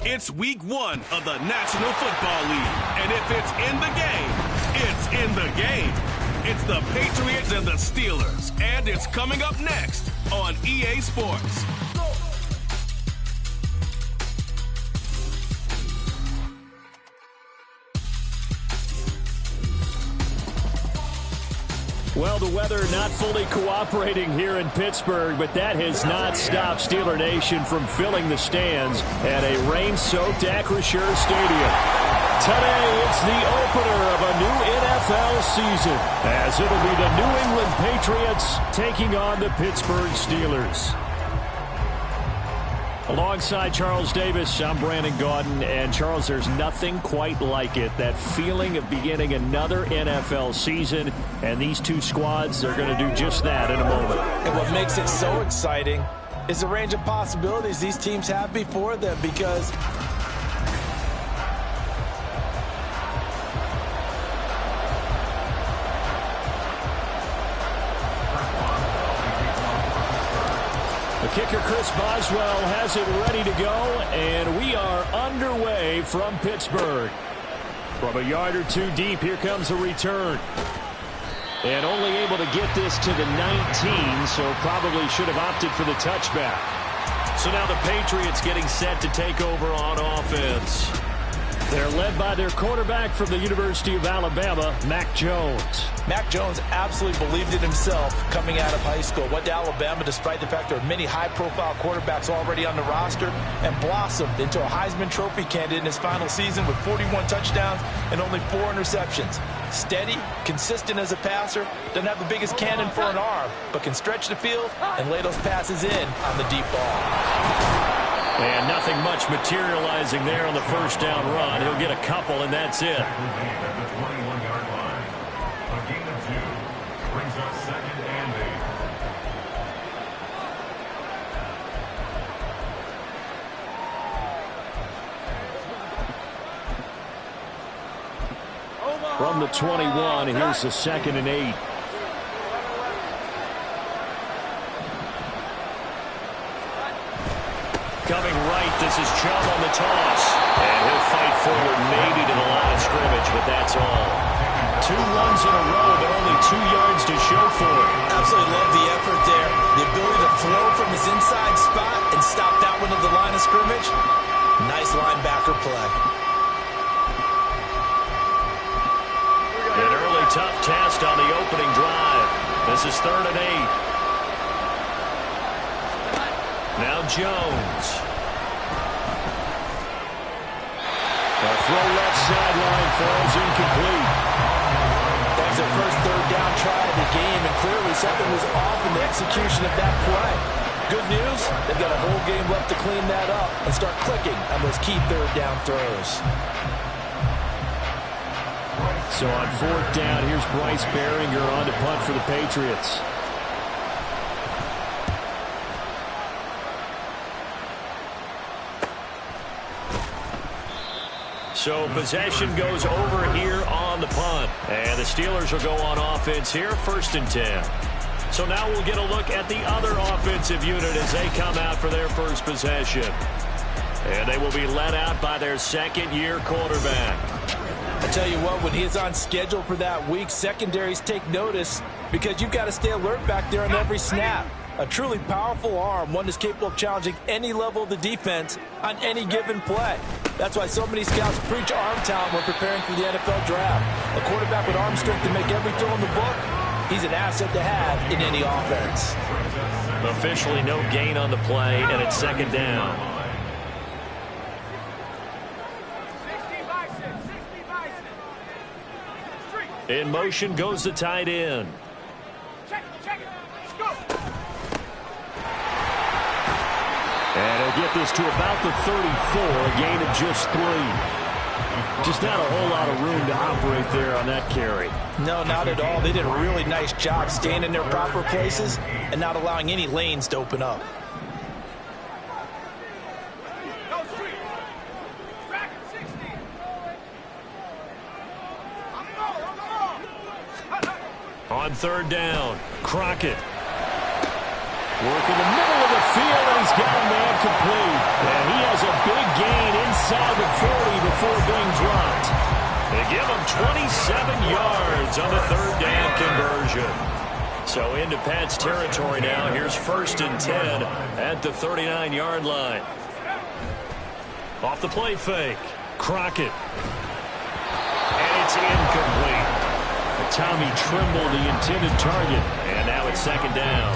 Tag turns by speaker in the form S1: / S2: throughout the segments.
S1: It's week 1 of the National Football League. And if it's in the game, it's in the game. It's the Patriots and the Steelers. And it's coming up next on EA Sports.
S2: Well, the weather not fully cooperating here in Pittsburgh, but that has not stopped Steeler Nation from filling the stands at a rain-soaked Acrisure Stadium. Today, it's the opener of a new NFL season, as it'll be the New England Patriots taking on the Pittsburgh Steelers. Alongside Charles Davis, I'm Brandon Gaudin, and Charles, there's nothing quite like it. That feeling of beginning another NFL season, and these two squads are going to do just that in a moment.
S3: And what makes it so exciting is the range of possibilities these teams have before them, because
S2: kicker Chris Boswell has it ready to go, and we are underway from Pittsburgh. From a yard or two deep, here comes a return. And only able to get this to the 19, so probably should have opted for the touchback. So now the Patriots getting set to take over on offense. They're led by their quarterback from the University of Alabama, Mac Jones.
S3: Mac Jones absolutely believed in himself coming out of high school. Went to Alabama despite the fact there are many high-profile quarterbacks already on the roster, and blossomed into a Heisman Trophy candidate in his final season with 41 touchdowns and only 4 interceptions. Steady, consistent as a passer, doesn't have the biggest cannon for an arm, but can stretch the field and lay those passes in on the deep ball.
S2: And nothing much materializing there on the first down run. He'll get a couple, and that's it. From the 21, here's the 2nd and 8. Coming right, this is Chubb on the toss. And he'll fight forward maybe to the line of scrimmage, but that's all. 2 runs in a row, but only 2 yards to show for it.
S3: Absolutely love the effort there. The ability to throw from his inside spot and stop that one at the line of scrimmage. Nice linebacker play.
S2: An early tough test on the opening drive. This is 3rd and 8. Now Jones. The throw left sideline falls incomplete.
S3: That was their first 3rd down try of the game, and clearly something was off in the execution of that play. Good news, they've got a whole game left to clean that up and start clicking on those key 3rd down throws.
S2: So on 4th down, here's Bryce Behringer on to punt for the Patriots. So possession goes over here on the punt. And the Steelers will go on offense here, 1st and 10. So now we'll get a look at the other offensive unit as they come out for their first possession. And they will be led out by their 2nd-year quarterback.
S3: I tell you what, when he's on schedule for that week, secondaries take notice because you've got to stay alert back there on every snap. A truly powerful arm, one that's capable of challenging any level of the defense on any given play. That's why so many scouts preach arm talent when preparing for the NFL draft. A quarterback with arm strength to make every throw in the book, he's an asset to have in any offense.
S2: Officially no gain on the play, and it's 2nd down. In motion goes the tight end. And he'll get this to about the 34, a gain of just 3. Just not a whole lot of room to operate there on that carry.
S3: No, not at all. They did a really nice job staying in their proper places and not allowing any lanes to open up.
S2: On 3rd down, Crockett. Work in the middle of the field, and he's got a man complete. And he has a big gain 27 yards on the third down conversion. So into Pat's territory now. Here's 1st and 10 at the 39-yard line. Off the play fake. Crockett. And it's incomplete. Tommy Trimble, the intended target. And now it's 2nd down.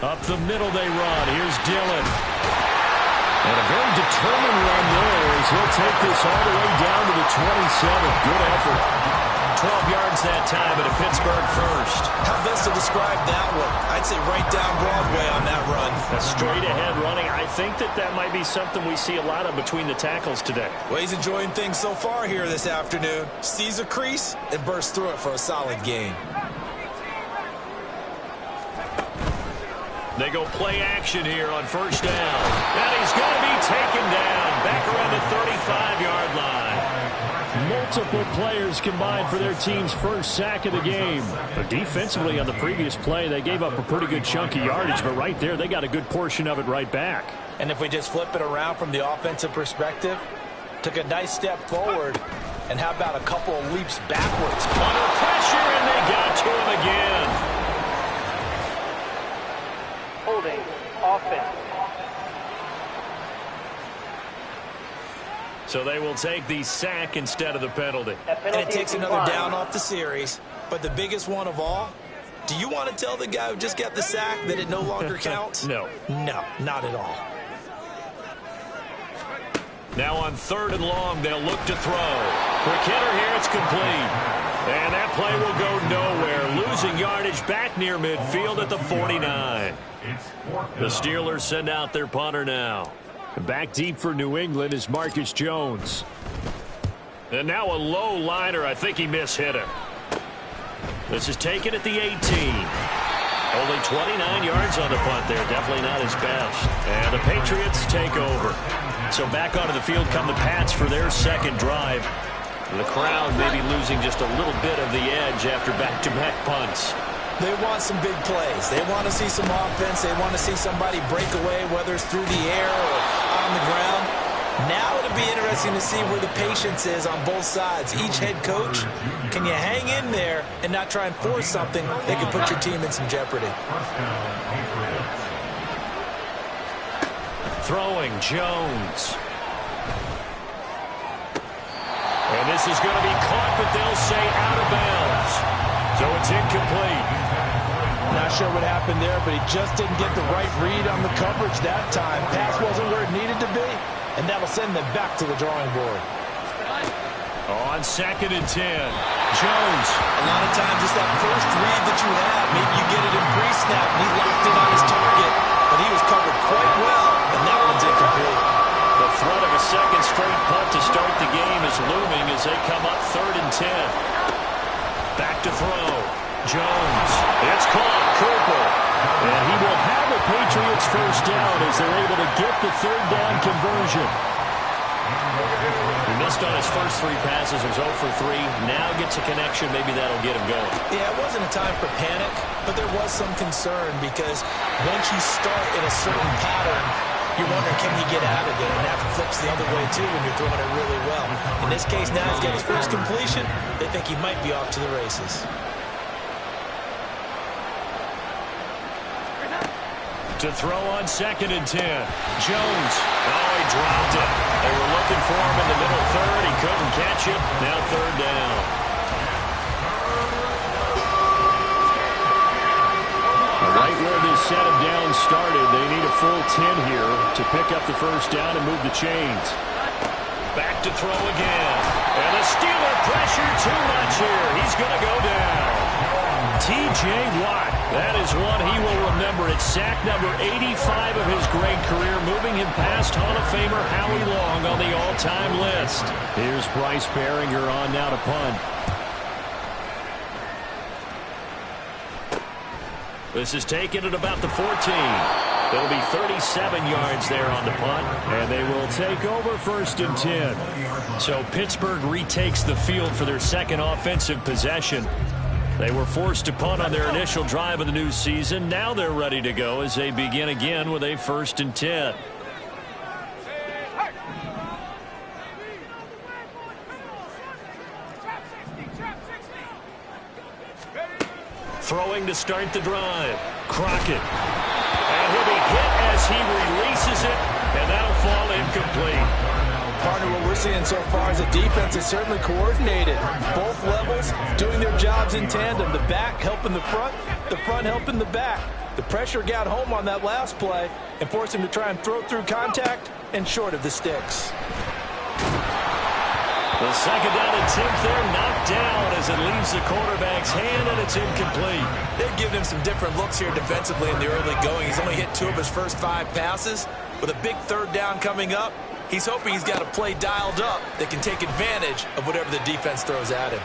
S2: Up the middle they run. Here's Dillon. And a very determined run there as he'll take this all the way down to the 27. Good effort. 12 yards that time at a Pittsburgh first.
S3: How best to describe that one? I'd say right down Broadway on that run.
S2: A straight ahead running. I think that might be something we see a lot of between the tackles today.
S3: Well, he's enjoying things so far here this afternoon. Sees a crease and bursts through it for a solid gain.
S2: They go play action here on 1st down. And he's going to be taken down back around the 35-yard line. Multiple players combined for their team's first sack of the game. But defensively on the previous play, they gave up a pretty good chunk of yardage. But right there, they got a good portion of it right back.
S3: And if we just flip it around from the offensive perspective, took a nice step forward. And how about a couple of leaps backwards?
S2: Under pressure, and they got to him again.
S4: Holding offense.
S2: So they will take the sack instead of the penalty.
S3: And it takes another down off the series. But the biggest one of all, do you want to tell the guy who just got the sack that it no longer counts?
S2: No.
S3: No, not at all.
S2: Now on 3rd and long, they'll look to throw. Quick hitter here, it's complete. And that play will go nowhere. Losing yardage back near midfield at the 49. The Steelers send out their punter now. Back deep for New England is Marcus Jones. And now a low liner. I think he mishit it. This is taken at the 18. Only 29 yards on the punt there. Definitely not his best. And the Patriots take over. So back onto the field come the Pats for their second drive. The crowd maybe losing just a little bit of the edge after back-to-back punts.
S3: They want some big plays. They want to see some offense. They want to see somebody break away, whether it's through the air or on the ground. Now it'll be interesting to see where the patience is on both sides. Each head coach, can you hang in there and not try and force something that can put your team in some jeopardy?
S2: Throwing Jones. And this is going to be caught, but they'll say out of bounds. So it's incomplete.
S3: Not sure what happened there, but he just didn't get the right read on the coverage that time. Pass wasn't where it needed to be, and that'll send them back to the drawing board.
S2: On 2nd and 10, Jones.
S3: A lot of times it's that first read that you have. Maybe you get it in pre-snap, and he locked in on his target, but he was covered quite well, and that one's incomplete.
S2: The threat of a second straight punt to start the game is looming as they come up 3rd and 10. Back to throw. Jones. It's caught. Cooper. And he will have a Patriots first down as they're able to get the 3rd down conversion. He missed on his first 3 passes. It was 0 for 3. Now gets a connection. Maybe that'll get him going.
S3: Yeah, it wasn't a time for panic, but there was some concern because once you start in a certain pattern, you're wondering, can you get out of it? And that flips the other way, too, when you're throwing it really well. In this case, now he's got his first completion. They think he might be off to the races.
S2: To throw on 2nd and 10. Jones. Oh, he dropped it. They were looking for him in the middle 3rd. He couldn't catch it. Now 3rd down. Right where this set of downs started, they need a full 10 here to pick up the first down and move the chains. Back to throw again. And the Steeler pressure too much here. He's going to go down. T.J. Watt. That is one he will remember. It's sack number 85 of his great career, moving him past Hall of Famer Howie Long on the all-time list. Here's Bryce Behringer on now to punt. This is taken at about the 14. There'll be 37 yards there on the punt, and they will take over 1st and 10. So Pittsburgh retakes the field for their second offensive possession. They were forced to punt on their initial drive of the new season. Now they're ready to go as they begin again with a 1st and 10. Throwing to start the drive. Crockett. And he'll be hit as he releases it, and that'll fall incomplete.
S3: Partner, what we're seeing so far is the defense is certainly coordinated. Both levels doing their jobs in tandem. The back helping the front helping the back. The pressure got home on that last play and forced him to try and throw through contact and short of the sticks.
S2: The 2nd down attempt there knocked down as it leaves the quarterback's hand, and it's incomplete.
S3: They've given him some different looks here defensively in the early going. He's only hit 2 of his first 5 passes. With a big 3rd down coming up, he's hoping he's got a play dialed up that can take advantage of whatever the defense throws at him.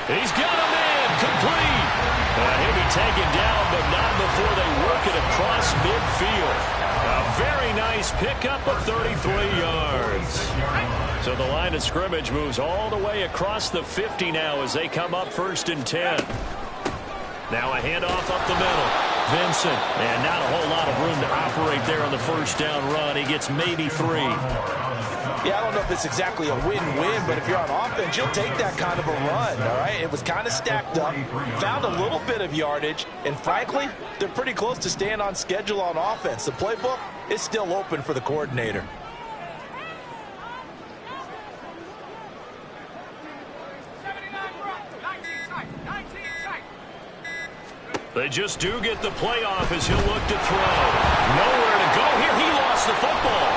S2: He's got a man complete. He'll be taken down, but not before they work it across midfield. A very nice pickup of 33 yards. So the line of scrimmage moves all the way across the 50 now as they come up 1st and 10. Now a handoff up the middle. Vincent, and not a whole lot of room to operate there on the 1st down run. He gets maybe 3.
S3: Yeah, I don't know if it's exactly a win-win, but if you're on offense, you'll take that kind of a run, all right? It was kind of stacked up, found a little bit of yardage, and frankly, they're pretty close to staying on schedule on offense. The playbook is still open for the coordinator.
S2: They just do get the playoff as he'll look to throw. Nowhere to go here. He lost the football.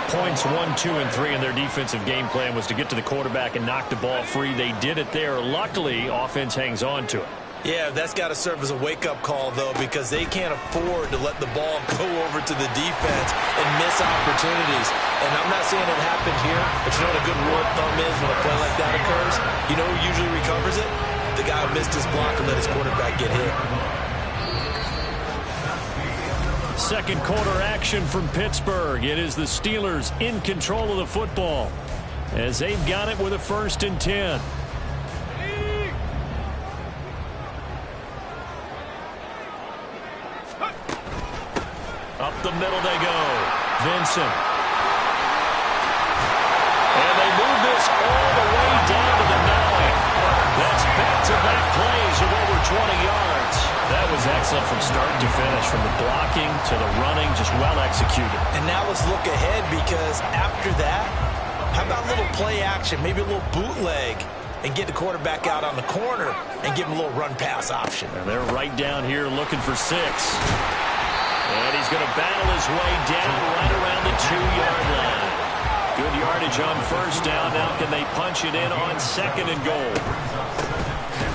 S2: Points 1, 2, and 3 in their defensive game plan was to get to the quarterback and knock the ball free. They did it there. Luckily, offense hangs on to it.
S3: Yeah, that's got to serve as a wake-up call, though, because they can't afford to let the ball go over to the defense and miss opportunities. And I'm not saying it happened here, but you know what a good rule of thumb is when a play like that occurs? You know who usually recovers it? The guy who missed his block and let his quarterback get hit.
S2: 2nd quarter action from Pittsburgh. It is the Steelers in control of the football as they've got it with a 1st and 10. Up the middle they go. Vincent. And they move this all the way down to the 9. That's back-to-back plays of over 20 yards. That was excellent from start to finish, from the blocking to the running, just well executed.
S3: And now let's look ahead, because after that, how about a little play action, maybe a little bootleg, and get the quarterback out on the corner and give him a little run-pass option.
S2: And they're right down here looking for 6. And he's going to battle his way down right around the 2-yard line. Good yardage on 1st down. Now can they punch it in on 2nd and goal?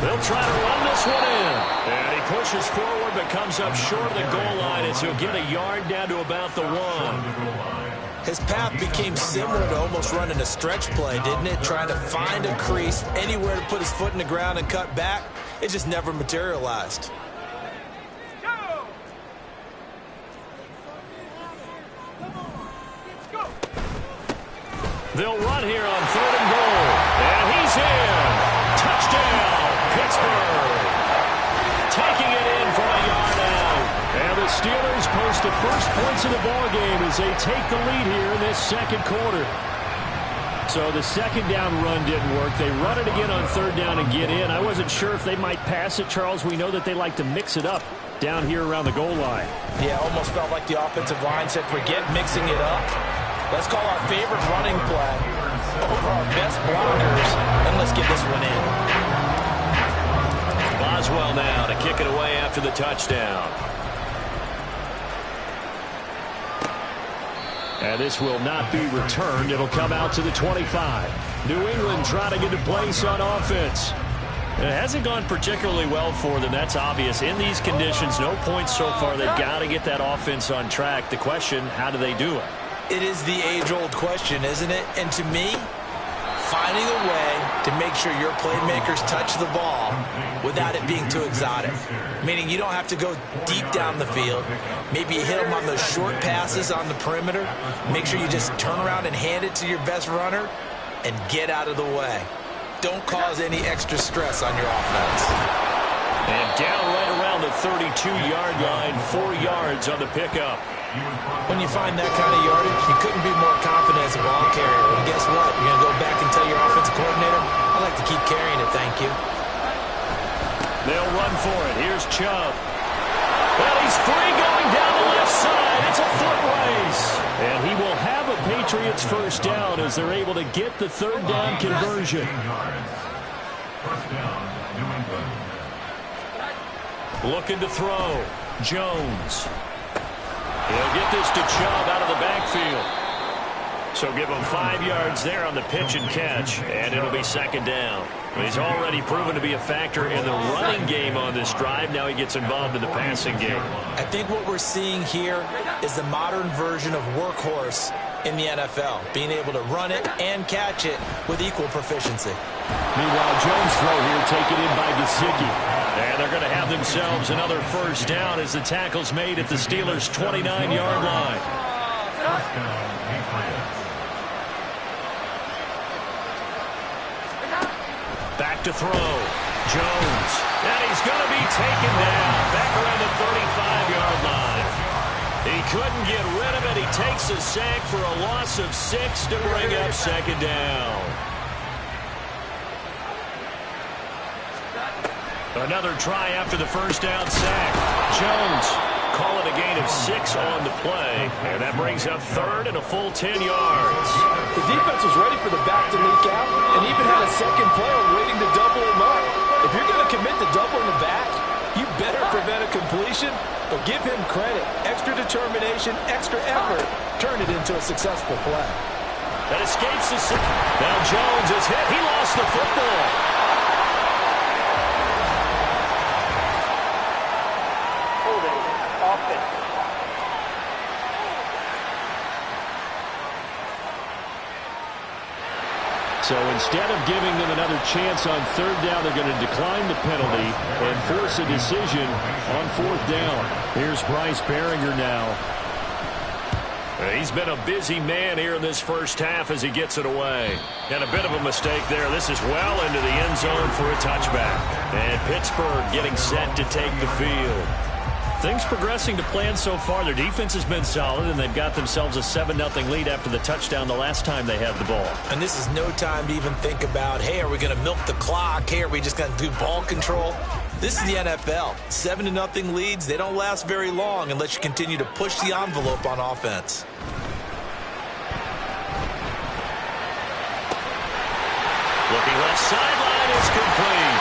S2: They'll try to run this one in. And he pushes forward but comes up short of the goal line as he'll get a yard down to about the 1.
S3: His path became similar to almost running a stretch play, didn't it? Trying to find a crease, anywhere to put his foot in the ground and cut back. It just never materialized.
S2: They'll run here on 3rd and goal. And he's in. Touchdown, Pittsburgh. Taking it in for a yard out. And the Steelers post the first points of the ballgame as they take the lead here in this 2nd quarter. So the 2nd down run didn't work. They run it again on 3rd down and get in. I wasn't sure if they might pass it, Charles. We know that they like to mix it up down here around the goal line.
S3: Yeah, almost felt like the offensive line said, forget mixing it up. Let's call our favorite running play over our best blockers, and let's get this one in.
S2: Boswell now to kick it away after the touchdown. And this will not be returned. It'll come out to the 25. New England trying to get a place on offense. It hasn't gone particularly well for them. That's obvious. In these conditions, no points so far. They've got to get that offense on track. The question, how do they do it?
S3: It is the age-old question, isn't it? And to me, finding a way to make sure your playmakers touch the ball without it being too exotic. Meaning you don't have to go deep down the field. Maybe you hit them on those short passes on the perimeter. Make sure you just turn around and hand it to your best runner. and get out of the way. Don't cause any extra stress on your offense.
S2: And down right around the 32-yard line, 4 yards on the pickup.
S3: When you find that kind of yardage, you couldn't be more confident as a ball carrier. And guess what? You're going to go back and tell your offensive coordinator, I like to keep carrying it, thank you.
S2: They'll run for it. Here's Chubb. Well, he's free going down the left side. It's a foot race. And he will have a Patriots first down as they're able to get the third down conversion. Looking to throw. Jones. He'll get this to Chubb out of the backfield. So give him 5 yards there on the pitch and catch, and it'll be second down. He's already proven to be a factor in the running game on this drive. Now he gets involved in the passing game.
S3: I think what we're seeing here is the modern version of workhorse in the NFL, being able to run it and catch it with equal proficiency.
S2: Meanwhile, Jones' throw here taken in by Gesicki. And they're going to have themselves another first down as the tackle's made at the Steelers' 29-yard line. Back to throw. Jones. And he's going to be taken down back around the 35-yard line. He couldn't get rid of it. He takes a sack for a loss of 6 to bring up second down. Another try after the first down sack. Jones call it a gain of 6 on the play, and that brings up third and a full 10 yards.
S3: The defense was ready for the back to leak out and even had a second player waiting to double him up. If you're going to commit to doubling the back, you better prevent a completion, but give him credit. Extra determination, extra effort, turn it into a successful play.
S2: That escapes the... Now Jones is hit. He lost the football. So instead of giving them another chance on third down, they're going to decline the penalty and force a decision on fourth down. Here's Bryce Behringer now. He's been a busy man here in this first half as he gets it away. And a bit of a mistake there. This is well into the end zone for a touchback. And Pittsburgh getting set to take the field. Things progressing to plan so far. Their defense has been solid, and they've got themselves a 7-0 lead after the touchdown the last time they had the ball.
S3: And this is no time to even think about, hey, are we going to milk the clock? Hey, are we just going to do ball control? This is the NFL. 7-0 leads, they don't last very long unless you continue to push the envelope on offense.
S2: Looking left sideline is complete.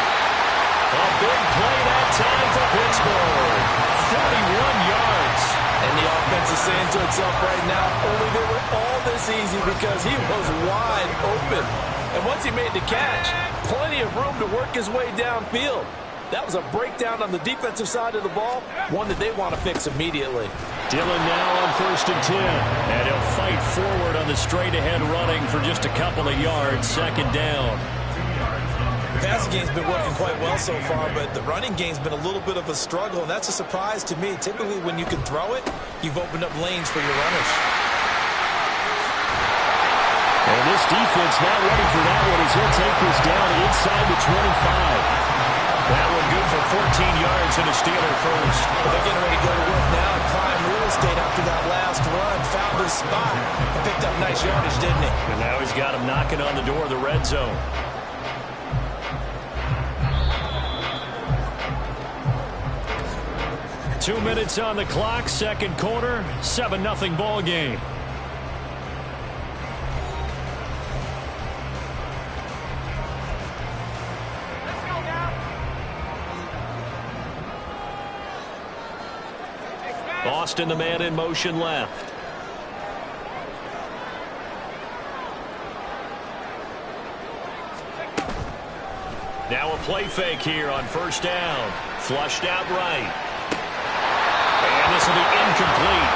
S2: A big play that time for Pittsburgh. 41 yards.
S3: And the offense is saying to itself right now, only they were all this easy because he was wide open. And once he made the catch, plenty of room to work his way downfield. That was a breakdown on the defensive side of the ball, one that they want to fix immediately.
S2: Dillon now on 1st and 10. And he'll fight forward on the straight-ahead running for just a couple of yards, second down.
S3: The passing game's been working quite well so far, but the running game's been a little bit of a struggle, and that's a surprise to me. Typically, when you can throw it, you've opened up lanes for your runners.
S2: And this defense not ready for that one as he'll take this down inside the 25. That one good for 14 yards and a Steeler first.
S3: But they're getting ready to go to work now and climb real estate after that last run. Found his spot and picked up nice yardage, didn't he?
S2: And now he's got him knocking on the door of the red zone. Two minutes on the clock, second quarter, 7-0 ball game. Austin, the man in motion left. Now a play fake here on first down. Flushed out right. And this will be incomplete.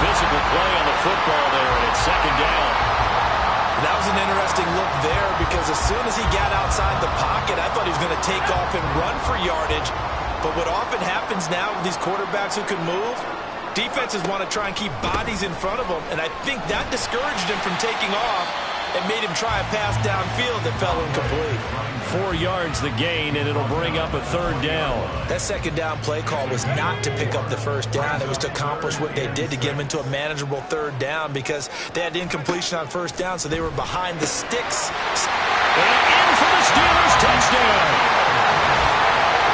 S2: Physical play on the football there, and it's second down.
S3: That was an interesting look there because as soon as he got outside the pocket, I thought he was going to take off and run for yardage. But what often happens now with these quarterbacks who can move, defenses want to try and keep bodies in front of them, and I think that discouraged him from taking off. and made him try a pass downfield that fell incomplete.
S2: 4 yards the gain, and it'll bring up a third down.
S3: That second down play call was not to pick up the first down. It was to accomplish what they did to get him into a manageable third down because they had incompletion on first down, so they were behind the sticks.
S2: And in for the Steelers touchdown.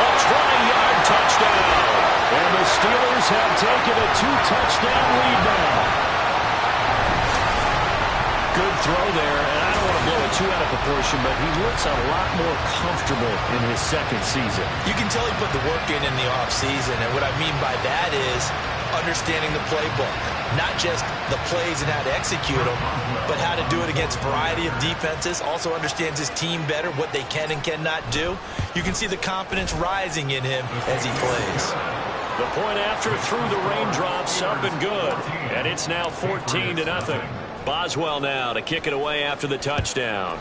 S2: A 20-yard touchdown. And the Steelers have taken a 2-touchdown lead now. Good throw there, and I don't want to blow it too out of proportion, but he looks a lot more comfortable in his second season.
S3: You can tell he put the work in the offseason, and what I mean by that is understanding the playbook. Not just the plays and how to execute them, but how to do it against a variety of defenses. Also understands his team better, what they can and cannot do. You can see the confidence rising in him as he plays.
S2: The point after through the raindrops, up and good. And it's now 14-0. Boswell now to kick it away after the touchdown.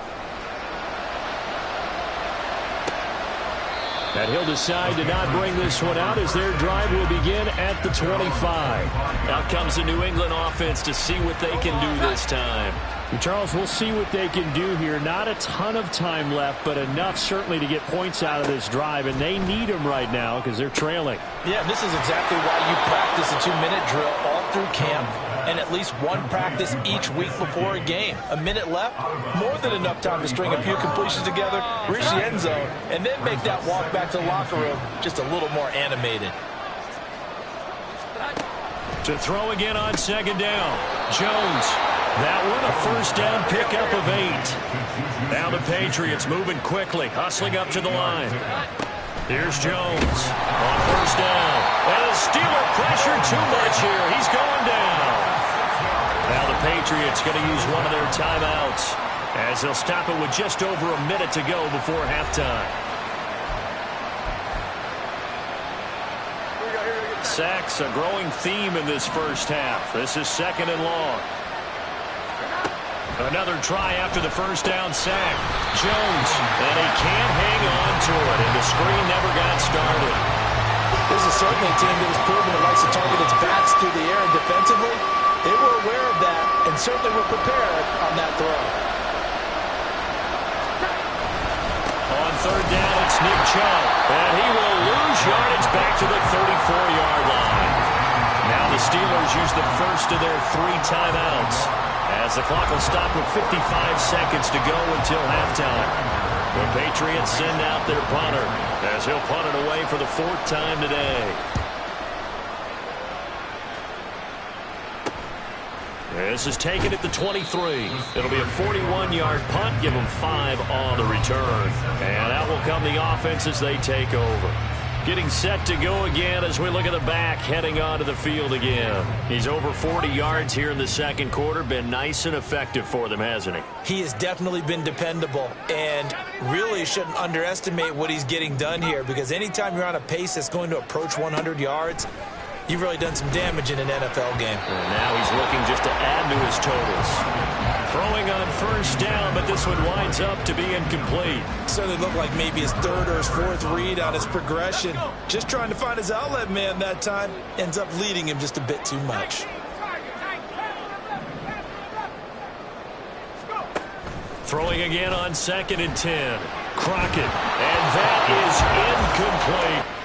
S2: And he'll decide to not bring this one out as their drive will begin at the 25. Out comes the New England offense to see what they can do this time.
S5: Charles, we'll see what they can do here. Not a ton of time left, but enough certainly to get points out of this drive, and they need them right now because they're trailing.
S3: Yeah, this is exactly why you practice a 2-minute drill all through camp and at least one practice each week before a game. A minute left, more than enough time to string a few completions together, reach the end zone, and then make that walk back to the locker room just a little more animated.
S2: To throw again on second down. Jones. That one a first down pickup of 8. Now the Patriots moving quickly, hustling up to the line. Here's Jones on first down. And the Steeler pressure too much here. He's going down. Now the Patriots going to use one of their timeouts as they'll stop it with just over a minute to go before halftime. Sacks a growing theme in this first half. This is 2nd and long. Another try after the first down sack. Jones, and he can't hang on to it, and the screen never got started.
S3: This is certainly a team that has proven it likes to target its backs through the air and defensively. They were aware of that and certainly were prepared on that throw.
S2: On third down, it's Nick Chubb, and he will lose yardage back to the 34-yard line. Now the Steelers use the first of their 3 timeouts, as the clock will stop with 55 seconds to go until halftime. The Patriots send out their punter, as he'll punt it away for the 4th time today. This is taken at the 23. It'll be a 41-yard punt. Give them 5 on the return. And out will come the offense as they take over. Getting set to go again as we look at the back, heading onto the field again. He's over 40 yards here in the second quarter. Been nice and effective for them, hasn't he?
S3: He has definitely been dependable and really shouldn't underestimate what he's getting done here, because anytime you're on a pace that's going to approach 100 yards, you've really done some damage in an NFL game.
S2: And now he's looking just to add to his totals. Throwing on first down, but this one winds up to be incomplete.
S3: Certainly looked like maybe his 3rd or his 4th read on his progression. Just trying to find his outlet man that time. Ends up leading him just a bit too much.
S2: Throwing again on 2nd and 10. Crockett, and that is incomplete.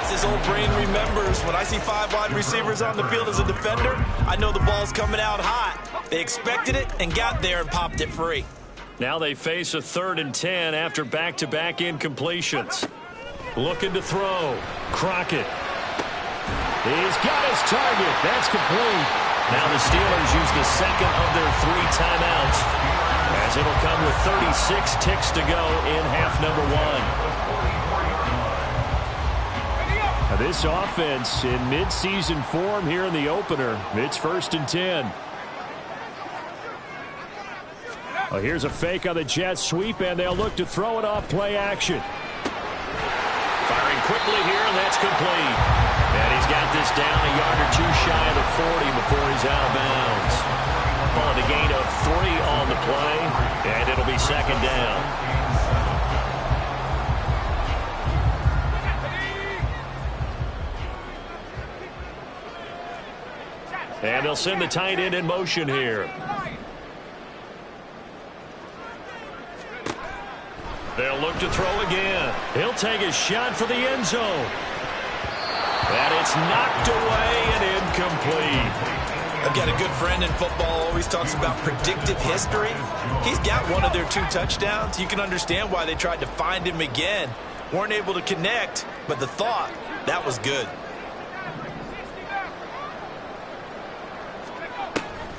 S3: As his old brain remembers, when I see 5 wide receivers on the field as a defender, I know the ball's coming out hot. They expected it and got there and popped it free.
S2: Now they face a 3rd and 10 after back-to-back incompletions. Looking to throw. Crockett. He's got his target. That's complete. Now the Steelers use the second of their 3 timeouts, as it'll come with 36 ticks to go in half number 1. Now this offense in midseason form here in the opener. It's 1st and 10. Well, here's a fake on the jet sweep, and they'll look to throw it off play action. Firing quickly here, and that's complete. And he's got this down a yard or 2 shy of the 40 before he's out of bounds. On a gain of 3 on the play, and it'll be 2nd down. And they'll send the tight end in motion here. They'll look to throw again. He'll take a shot for the end zone. And it's knocked away and incomplete.
S3: I've got a good friend in football, always talks about predictive history. He's got one of their 2 touchdowns. You can understand why they tried to find him again. Weren't able to connect, but the thought, that was good.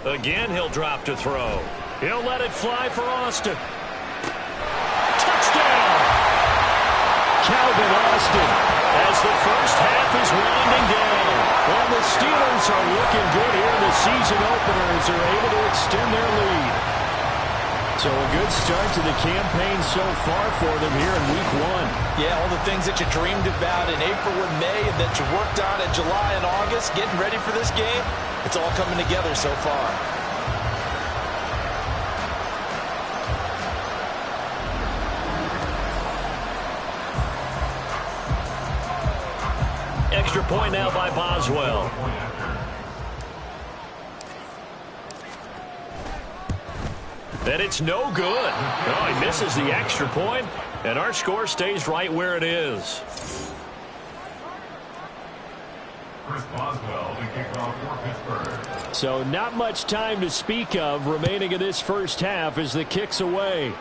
S2: Again, he'll drop to throw. He'll let it fly for Austin. Touchdown! Calvin Austin, as the first half is winding down. And the Steelers are looking good here in the season opener as they're able to extend their lead. So a good start to the campaign so far for them here in week 1.
S3: Yeah, all the things that you dreamed about in April and May and that you worked on in July and August, getting ready for this game, it's all coming together so far.
S2: Extra point now by Boswell. And it's no good. Oh, he misses the extra point, and our score stays right where it is.
S6: Chris Boswell to kick off for Pittsburgh.
S5: So not much time to speak of remaining in this first half as the kick's away.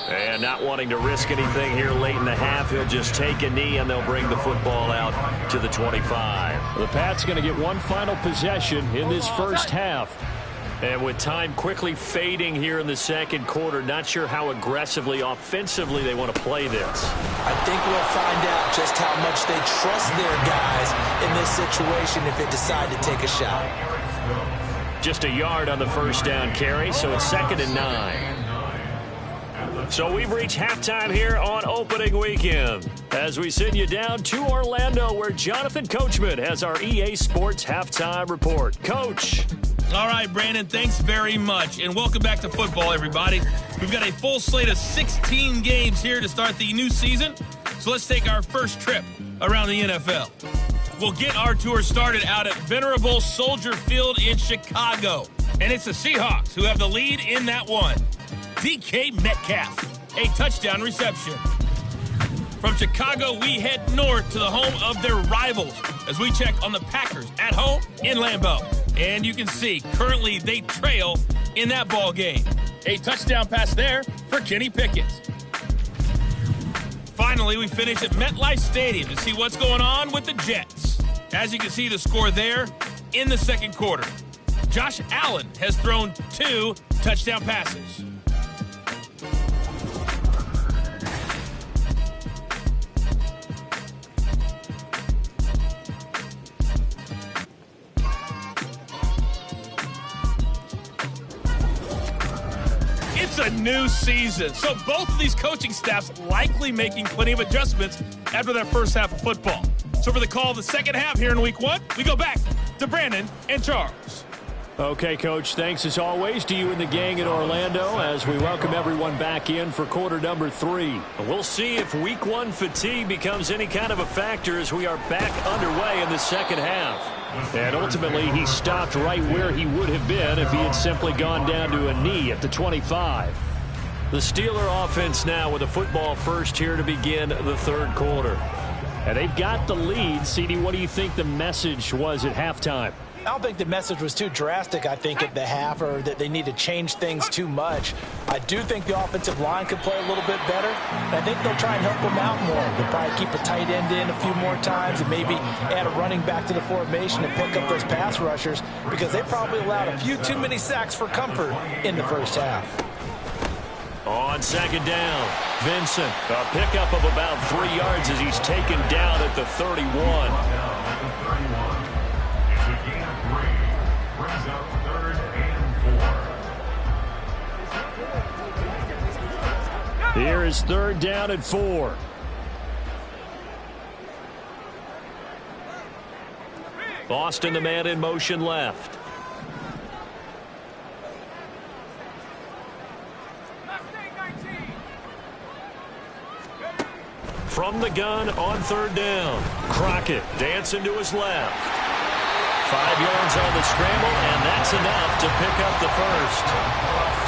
S2: And not wanting to risk anything here late in the half, he'll just take a knee, and they'll bring the football out to the 25.
S5: The Pats going to get one final possession in this first half.
S2: And with time quickly fading here in the second quarter, not sure how aggressively, offensively they want to play this.
S3: I think we'll find out just how much they trust their guys in this situation if they decide to take a shot.
S2: Just a yard on the first down carry, so it's 2nd and 9. So we've reached halftime here on opening weekend as we send you down to Orlando, where Jonathan Coachman has our EA Sports halftime report. Coach.
S7: All right, Brandon, thanks very much, and welcome back to football, everybody. We've got a full slate of 16 games here to start the new season, so let's take our first trip around the NFL. We'll get our tour started out at Venerable Soldier Field in Chicago, and it's the Seahawks who have the lead in that one. DK Metcalf, a touchdown reception. From Chicago, we head north to the home of their rivals as we check on the Packers at home in Lambeau. And you can see, currently they trail in that ball game. A touchdown pass there for Kenny Pickett. Finally, we finish at MetLife Stadium to see what's going on with the Jets. As you can see, the score there in the second quarter. Josh Allen has thrown 2 touchdown passes. It's a new season, so both of these coaching staffs likely making plenty of adjustments after their first half of football. So for the call of the second half here in week 1, we go back to Brandon and Charles.
S5: Okay, Coach, thanks as always to you and the gang in Orlando as we welcome everyone back in for quarter number 3.
S2: We'll see if week 1 fatigue becomes any kind of a factor as we are back underway in the second half.
S5: And ultimately, he stopped right where he would have been if he had simply gone down to a knee at the 25.
S2: The Steeler offense now with a football first here to begin the third quarter. And they've got the lead. CD, what do you think the message was at halftime?
S3: I don't think the message was too drastic, I think, at the half, or that they need to change things too much. I do think the offensive line could play a little bit better. I think they'll try and help them out more. They'll probably keep a tight end in a few more times and maybe add a running back to the formation and pick up those pass rushers, because they probably allowed a few too many sacks for comfort in the first half.
S2: On second down, Vincent, a pickup of about 3 yards as he's taken down at the 31. Here is third down and 4. Boston, the man in motion left. From the gun on third down, Crockett dancing to his left. 5 yards on the scramble, and that's enough to pick up the first.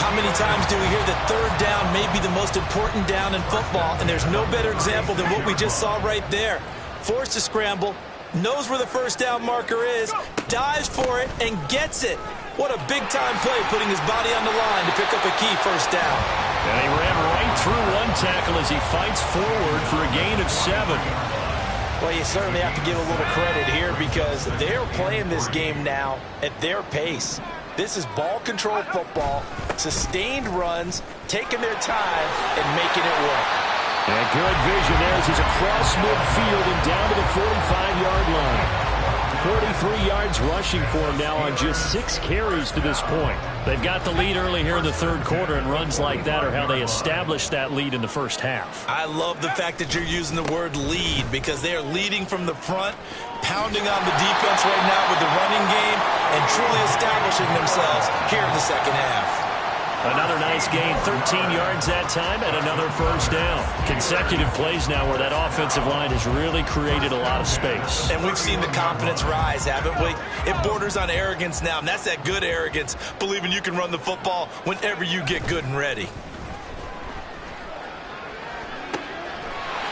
S3: How many times do we hear that third down may be the most important down in football, and there's no better example than what we just saw right there. Forced to scramble, knows where the first down marker is, dives for it, and gets it. What a big-time play, putting his body on the line to pick up a key first down.
S2: And he ran right through one tackle as he fights forward for a gain of 7.
S3: Well, you certainly have to give a little credit here, because they're playing this game now at their pace. This is ball control football, sustained runs, taking their time, and making it work.
S2: And good vision there as he's across midfield and down to the 45-yard line. 43 yards rushing for him now on just 6 carries to this point. They've got the lead early here in the third quarter, and runs like that are how they established that lead in the first half.
S3: I love the fact that you're using the word lead, because they are leading from the front, pounding on the defense right now with the running game, and truly establishing themselves here in the second half.
S2: Another nice gain, 13 yards that time, and another first down. Consecutive plays now where that offensive line has really created a lot of space.
S3: And we've seen the confidence rise, haven't we? It borders on arrogance now, and that's that good arrogance, believing you can run the football whenever you get good and ready.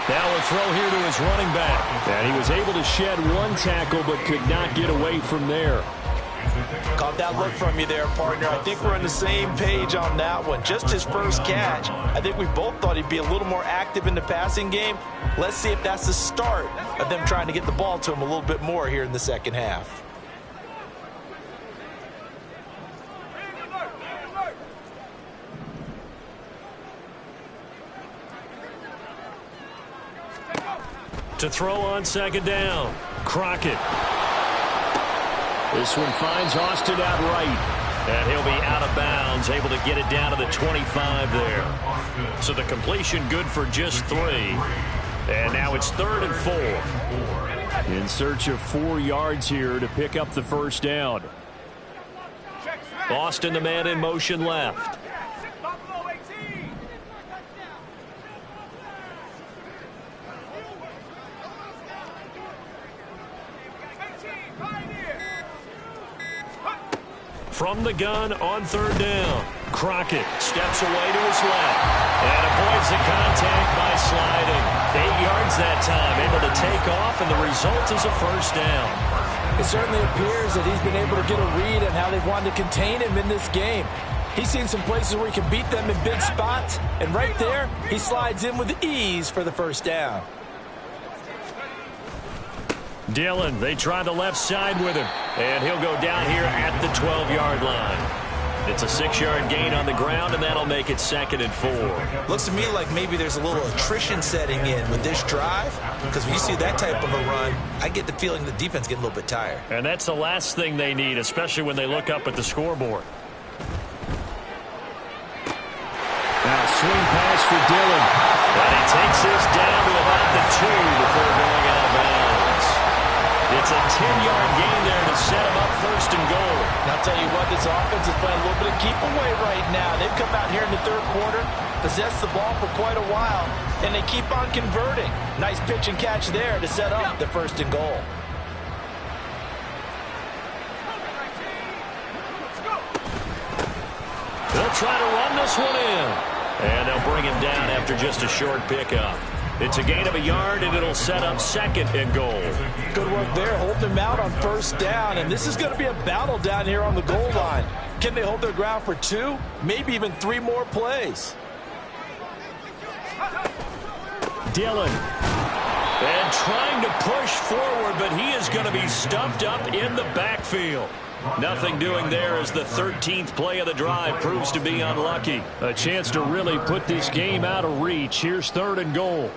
S2: Now a throw here to his running back. And he was able to shed one tackle but could not get away from there.
S3: Caught that look from you there, partner. I think we're on the same page on that one. Just his first catch. I think we both thought he'd be a little more active in the passing game. Let's see if that's the start of them trying to get the ball to him a little bit more here in the second half.
S2: To throw on second down, Crockett. This one finds Austin out right, and he'll be out of bounds, able to get it down to the 25 there. So the completion good for just 3, and now it's 3rd and 4. In search of 4 yards here to pick up the first down. Austin, the man in motion left. From the gun on third down, Crockett steps away to his left and avoids the contact by sliding. 8 yards that time, able to take off, and the result is a first down.
S3: It certainly appears that he's been able to get a read on how they've wanted to contain him in this game. He's seen some places where he can beat them in big spots, and right there, he slides in with ease for the first down.
S2: Dillon, they try the left side with him, and he'll go down here at the 12-yard line. It's a 6-yard gain on the ground, and that'll make it 2nd and 4.
S3: Looks to me like maybe there's a little attrition setting in with this drive, because when you see that type of a run, I get the feeling the defense getting a little bit tired.
S2: And that's the last thing they need, especially when they look up at the scoreboard. Now swing pass for Dillon, and he takes this down to about the 2 before going out of bounds. It's a 10-yard gain there to set him up 1st and goal.
S3: And I'll tell you what, this offense is playing a little bit of keep away right now. They've come out here in the third quarter, possessed the ball for quite a while, and they keep on converting. Nice pitch and catch there to set up the 1st and goal.
S2: They'll try to run this one in. And they'll bring him down after just a short pickup. It's a gain of a yard, and it'll set up 2nd and goal.
S3: Good work there, holding him out on 1st down. And this is going to be a battle down here on the goal line. Can they hold their ground for 2, maybe even 3 more plays?
S2: Dillon. And trying to push forward, but he is going to be stuffed up in the backfield. Nothing doing there as the 13th play of the drive proves to be unlucky.
S5: A chance to really put this game out of reach. Here's 3rd and goal.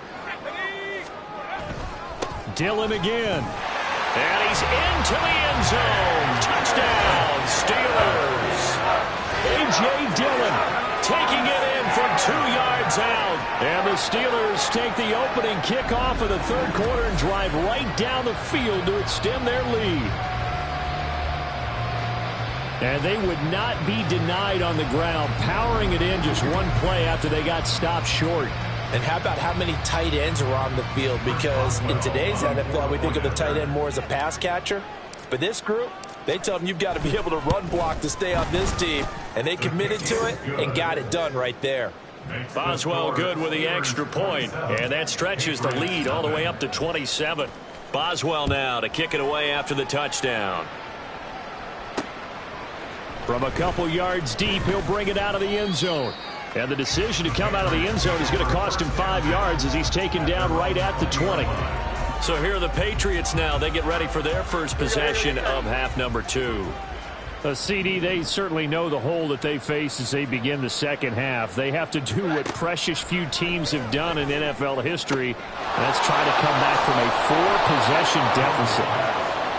S5: Dillon again.
S2: And he's into the end zone. Touchdown, Steelers.
S5: A.J. Dillon taking it in from 2 yards out. And the Steelers take the opening kickoff of the 3rd quarter and drive right down the field to extend their lead. And they would not be denied on the ground, powering it in just 1 play after they got stopped short.
S3: And how about how many tight ends are on the field? Because in today's NFL, we think of the tight end more as a pass catcher. But this group, they tell them you've got to be able to run block to stay on this team. And they committed to it and got it done right there.
S2: Boswell good with the extra point. And that stretches the lead all the way up to 27. Boswell now to kick it away after the touchdown.
S5: From a couple yards deep, he'll bring it out of the end zone. And the decision to come out of the end zone is going to cost him 5 yards as he's taken down right at the 20.
S2: So here are the Patriots now. They get ready for their first possession of half number 2.
S5: CD, they certainly know the hole that they face as they begin the second half. They have to do what precious few teams have done in NFL history. That's try to come back from a 4-possession deficit.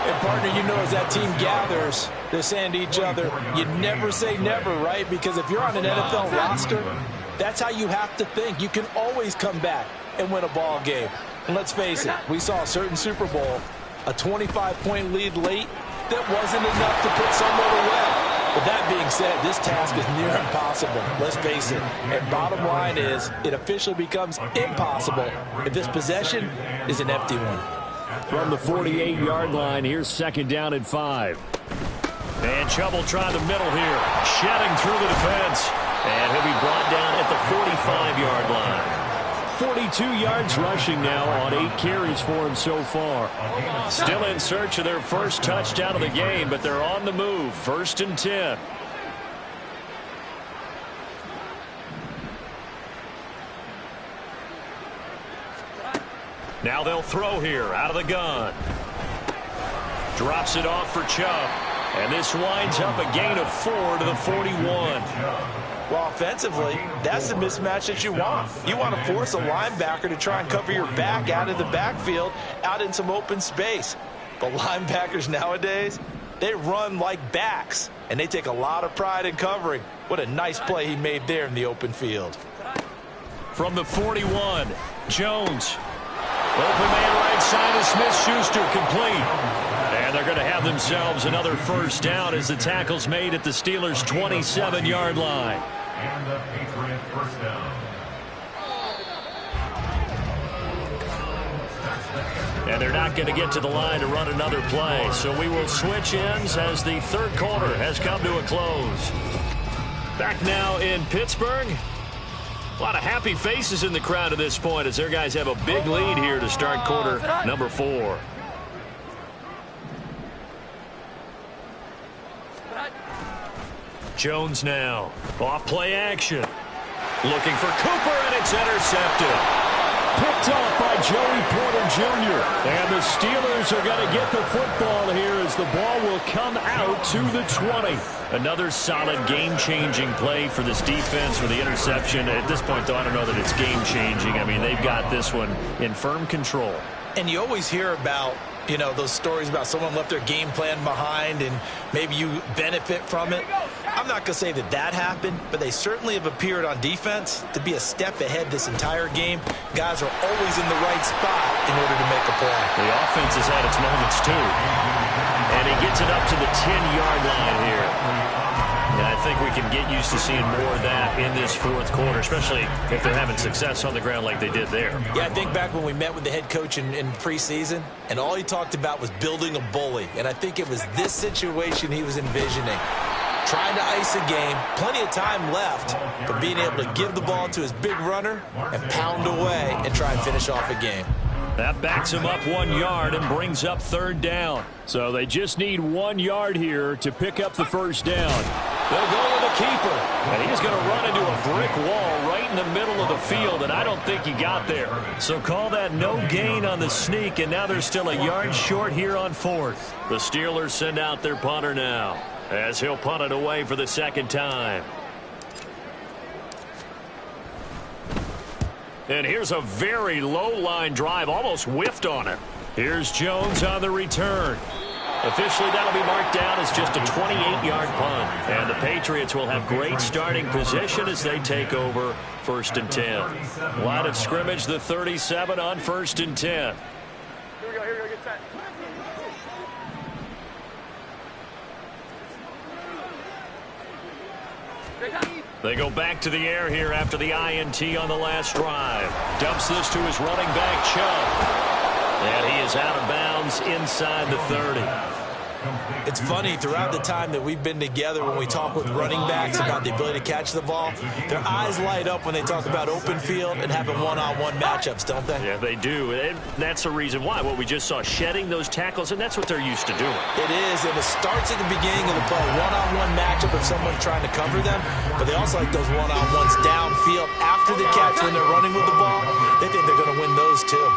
S3: And, partner, you know as that team gathers, they're saying to each other, you never say never, right? Because if you're on an NFL roster, that's how you have to think. You can always come back and win a ball game. And let's face it, we saw a certain Super Bowl, a 25-point lead late, that wasn't enough to put someone away. But that being said, this task is near impossible. Let's face it. And bottom line is, it officially becomes impossible if this possession is an empty one.
S5: From the 48-yard line, here's 2nd down and 5.
S2: And Chubb will try the middle here. Shedding through the defense. And he'll be brought down at the 45-yard line.
S5: 42 yards rushing now on 8 carries for him so far.
S2: Still in search of their first touchdown of the game, but they're on the move. 1st and 10. Now they'll throw here out of the gun. Drops it off for Chubb. And this winds up a gain of 4 to the 41.
S3: Well, offensively, that's the mismatch that you want. You want to force a linebacker to try and cover your back out of the backfield, out in some open space. But linebackers nowadays, they run like backs, and they take a lot of pride in covering. What a nice play he made there in the open field.
S2: From the 41, Jones. Open man right side of Smith-Schuster, complete. And they're going to have themselves another first down as the tackle's made at the Steelers' 27-yard line.
S6: And the Patriots first down.
S2: And they're not going to get to the line to run another play. So we will switch ends as the 3rd quarter has come to a close. Back now in Pittsburgh. A lot of happy faces in the crowd at this point as their guys have a big lead here to start quarter number 4. Jones now. Off play action. Looking for Cooper, and it's intercepted.
S5: Picked off by Joey Porter Jr. And the Steelers are going to get the football here as the ball will come out to the 20.
S2: Another solid game-changing play for this defense for the interception. At this point, though, I don't know that it's game-changing. I mean, they've got this one in firm control.
S3: And you always hear about, you know, those stories about someone left their game plan behind and maybe you benefit from it. I'm not going to say that that happened, but they certainly have appeared on defense to be a step ahead this entire game. Guys are always in the right spot in order to make a play.
S2: The offense has had its moments, too. And he gets it up to the 10-yard line here. And I think we can get used to seeing more of that in this 4th quarter, especially if they're having success on the ground like they did there.
S3: Yeah, I think back when we met with the head coach in preseason, and all he talked about was building a bully. And I think it was this situation he was envisioning. trying to ice a game, plenty of time left, but being able to give the ball to his big runner and pound away and try and finish off a game.
S2: That backs him up 1 yard and brings up 3rd down. So they just need 1 yard here to pick up the first down. They'll go with the keeper. And he's going to run into a brick wall right in the middle of the field, and I don't think he got there. So call that no gain on the sneak, and now they're still a yard short here on 4th. The Steelers send out their punter now, as he'll punt it away for the 2nd time. And here's a very low-line drive, almost whiffed on it. Here's Jones on the return. Officially, that'll be marked down as just a 28-yard punt. And the Patriots will have great starting position as they take over 1st and 10. Line of scrimmage, the 37 on 1st and 10.
S4: Here we go, get set.
S2: They go back to the air here after the INT on the last drive. Dumps this to his running back, Chubb. And he is out of bounds inside the 30.
S3: It's funny, throughout the time that we've been together, when we talk with running backs about the ability to catch the ball, their eyes light up when they talk about open field and having one-on-one matchups, don't they?
S2: Yeah, they do. And that's the reason why. What we just saw, shedding those tackles, and that's what they're used to doing.
S3: It is, and it starts at the beginning of the play. One-on-one matchup if someone's trying to cover them, but they also like those one-on-ones downfield after the catch when they're running with the ball. They think they're going to win those too.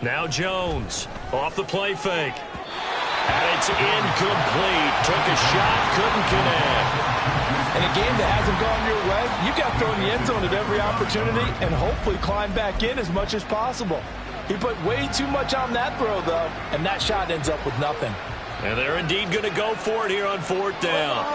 S2: Now Jones off the play fake. And it's incomplete. Took a shot, couldn't connect.
S8: In a game that hasn't gone your way, you've got to throw in the end zone at every opportunity and hopefully climb back in as much as possible. He put way too much on that throw, though, and that shot ends up with nothing.
S2: And they're indeed going to go for it here on 4th down.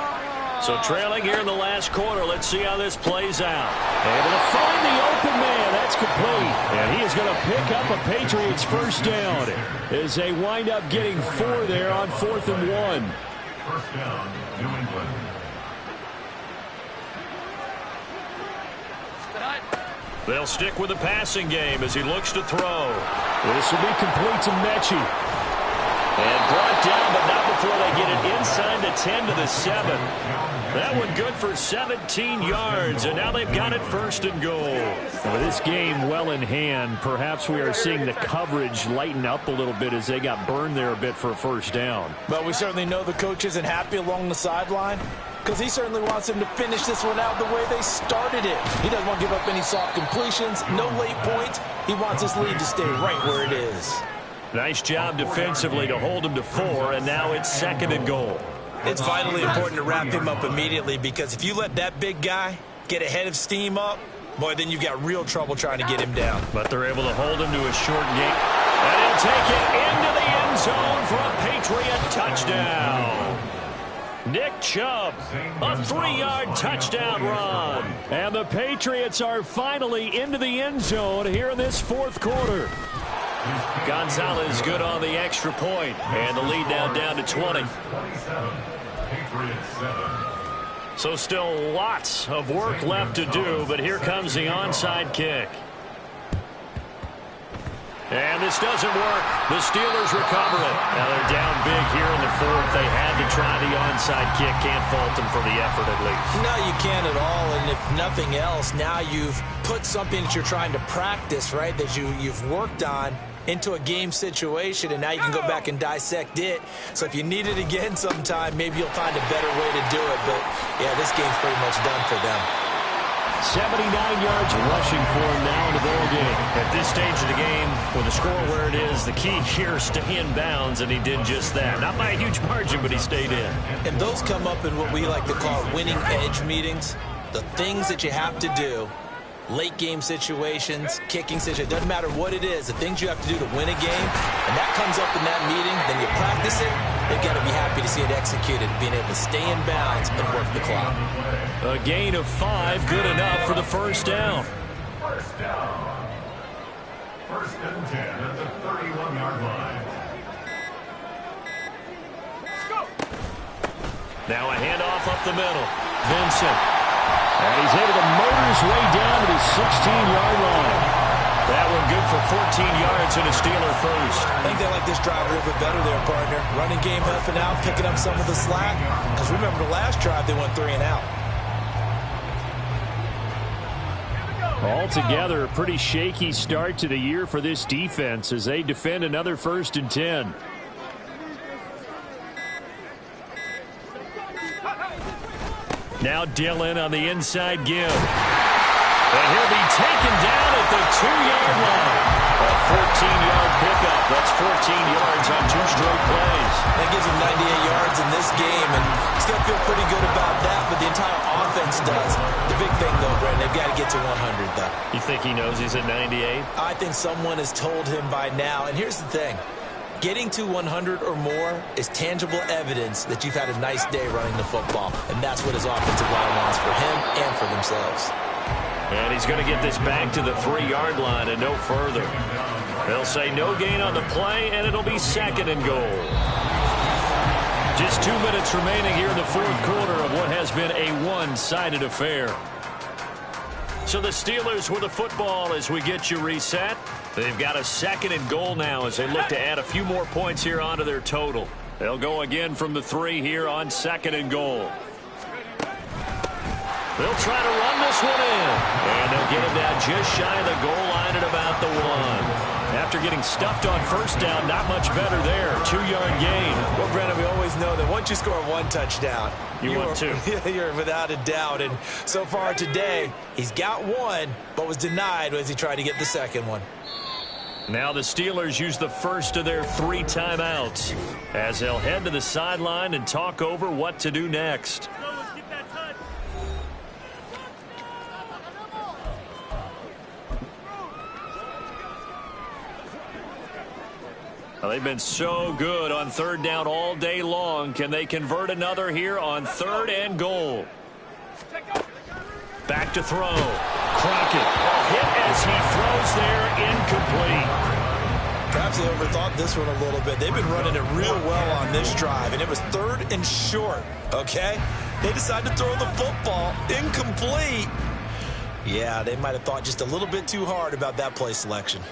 S2: So trailing here in the last quarter, let's see how this plays out. Able to find the open man. That's complete. And he is going to pick up a Patriots first down as they wind up getting 4 there on 4th and 1.
S6: First down, New England.
S2: They'll stick with the passing game as he looks to throw. This will be complete to Mechie. And brought down, but not before they get it inside the 10 to the 7. That one good for 17 yards, and now they've got it 1st and goal. With this game well in hand, perhaps we are seeing the coverage lighten up a little bit as they got burned there a bit for a first down.
S3: But we certainly know the coach isn't happy along the sideline because he certainly wants them to finish this one out the way they started it. He doesn't want to give up any soft completions, no late points. He wants his lead to stay right where it is.
S2: Nice job defensively to hold him to 4, and now it's 2nd and goal.
S3: It's vitally important to wrap him up immediately because if you let that big guy get a head of steam up, boy, then you've got real trouble trying to get him down.
S2: But they're able to hold him to a short game. And he'll take it into the end zone for a Patriot touchdown. Nick Chubb, a 3-yard touchdown run. And the Patriots are finally into the end zone here in this 4th quarter. Gonzalez good on the extra point, and the lead now down to 20. So still lots of work left to do, but here comes the onside kick. And this doesn't work. The Steelers recover it. Now they're down big here in the 4th. They had to try the onside kick. Can't fault them for the effort at least.
S3: No, you can't at all. And if nothing else, now you've put something that you're trying to practice, right, that you've worked on into a game situation, and now you can go back and dissect it. So if you need it again sometime, maybe you'll find a better way to do it. But, yeah, this game's pretty much done for them.
S2: 79 yards rushing for him now in the ball game. At this stage of the game, with the score where it is, the key here is stay in bounds, and he did just that. Not by a huge margin, but he stayed in.
S3: And those come up in what we like to call winning edge meetings. The things that you have to do, late game situations, kicking situations, doesn't matter what it is, the things you have to do to win a game, and that comes up in that meeting, then you practice it, they've got to be happy to see it executed, being able to stay in bounds and work the clock.
S2: A gain of 5, good enough for the first down.
S6: First down. 1st and 10 at the 31-yard line.
S2: Now a handoff up the middle. Vincent. And he's able to motor his way down to the 16-yard line. That one good for 14 yards and a Steeler first.
S8: I think they like this drive a little bit better there, partner. Running game helping out, picking up some of the slack. Because remember the last drive, they went 3 and out.
S2: Altogether, a pretty shaky start to the year for this defense as they defend another 1st and 10. Now Dillon on the inside give. And he'll be taken down at the 2-yard line. A 14-yard pickup. That's 14 yards on 2 straight plays.
S8: That gives him 98 yards in this game, and he's going to feel pretty good about that, but the entire offense does. The big thing, though, Brandon, they've got to get to 100, though.
S2: You think he knows he's at 98?
S8: I think someone has told him by now, and here's the thing. Getting to 100 or more is tangible evidence that you've had a nice day running the football, and that's what his offensive line wants for him and for themselves.
S2: And he's going to get this back to the 3-yard line and no further. They'll say no gain on the play, and it'll be 2nd and goal. Just 2 minutes remaining here in the 4th quarter of what has been a one-sided affair. So the Steelers with the football as we get you reset. They've got a 2nd and goal now as they look to add a few more points here onto their total. They'll go again from the 3 here on 2nd and goal. They'll try to run this one in. And they'll get it down just shy of the goal line at about the 1. After getting stuffed on 1st down, not much better there. 2-yard gain.
S8: Well, Brandon, we always know that once you score 1 touchdown,
S2: you want 2.
S8: You're without a doubt. And so far today, he's got 1, but was denied as he tried to get the 2nd one.
S2: Now the Steelers use the first of their 3 timeouts as they'll head to the sideline and talk over what to do next. Well, they've been so good on 3rd down all day long. Can they convert another here on 3rd and goal? Back to throw. Crockett. Hit as he throws there, incomplete.
S8: Perhaps they overthought this one a little bit. They've been running it real well on this drive, and it was 3rd and short, okay? They decided to throw the football incomplete. Yeah, they might have thought just a little bit too hard about that play selection.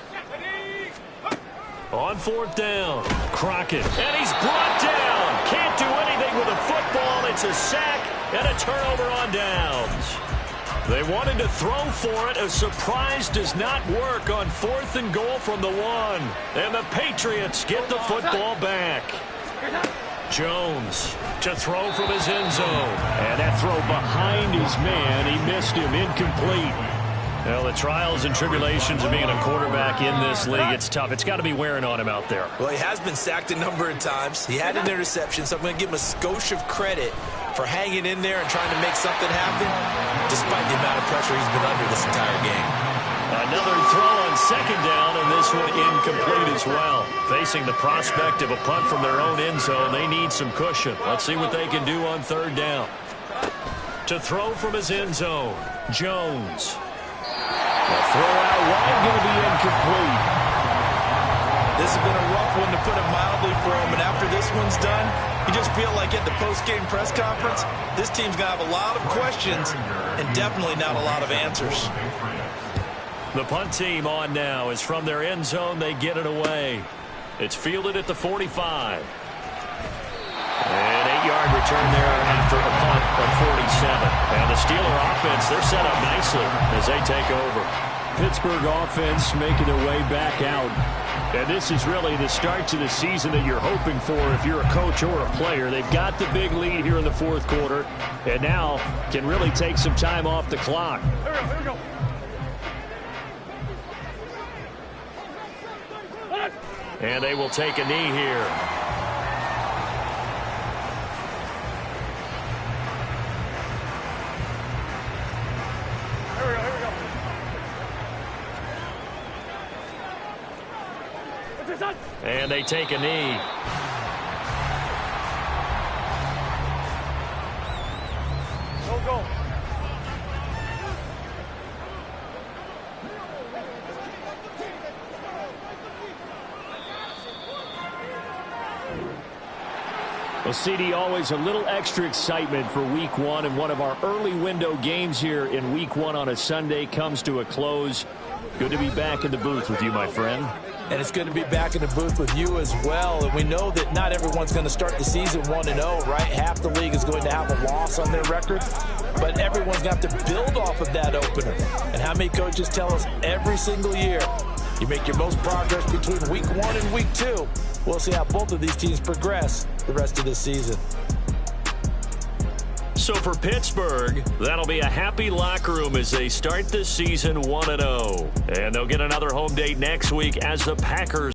S2: On 4th down, Crockett, and he's brought down. Can't do anything with the football. It's a sack and a turnover on downs. They wanted to throw for it. A surprise does not work on 4th and goal from the 1. And the Patriots get the football back. Jones to throw from his end zone. And that throw behind his man. He missed him, incomplete. Well, the trials and tribulations of being a quarterback in this league, it's tough. It's got to be wearing on him out there.
S8: Well, he has been sacked a number of times. He had an interception, so I'm going to give him a skosh of credit for hanging in there and trying to make something happen, despite the amount of pressure he's been under this entire game.
S2: Another throw on 2nd down, and this one incomplete as well. Facing the prospect of a punt from their own end zone, they need some cushion. Let's see what they can do on 3rd down. To throw from his end zone, Jones. The throw out wide going to be incomplete.
S8: This has been a rough one, to put it mildly, for him. And after this one's done, you just feel like at the post-game press conference, this team's going to have a lot of questions and definitely not a lot of answers.
S2: The punt team on now is from their end zone. They get it away. It's fielded at the 45. An 8-yard return there after a punt of 47. And the Steeler offense, they're set up nicely as they take over. Pittsburgh offense making their way back out. And this is really the start to the season that you're hoping for if you're a coach or a player. They've got the big lead here in the 4th quarter and now can really take some time off the clock.
S4: Here we go.
S2: And they will take a knee here. And they take a knee.
S4: Go.
S2: Well, CD, always a little extra excitement for Week 1, and one of our early window games here in Week 1 on a Sunday comes to a close.
S5: Good to be back in the booth with you, my friend.
S3: And it's good to be back in the booth with you as well. And we know that not everyone's going to start the season 1-0, right? Half the league is going to have a loss on their record. But everyone's going to have to build off of that opener. And how many coaches tell us every single year, you make your most progress between week 1 and week 2. We'll see how both of these teams progress the rest of this season.
S5: So for Pittsburgh, that'll be a happy locker room as they start this season 1-0. And they'll get another home date next week as the Packers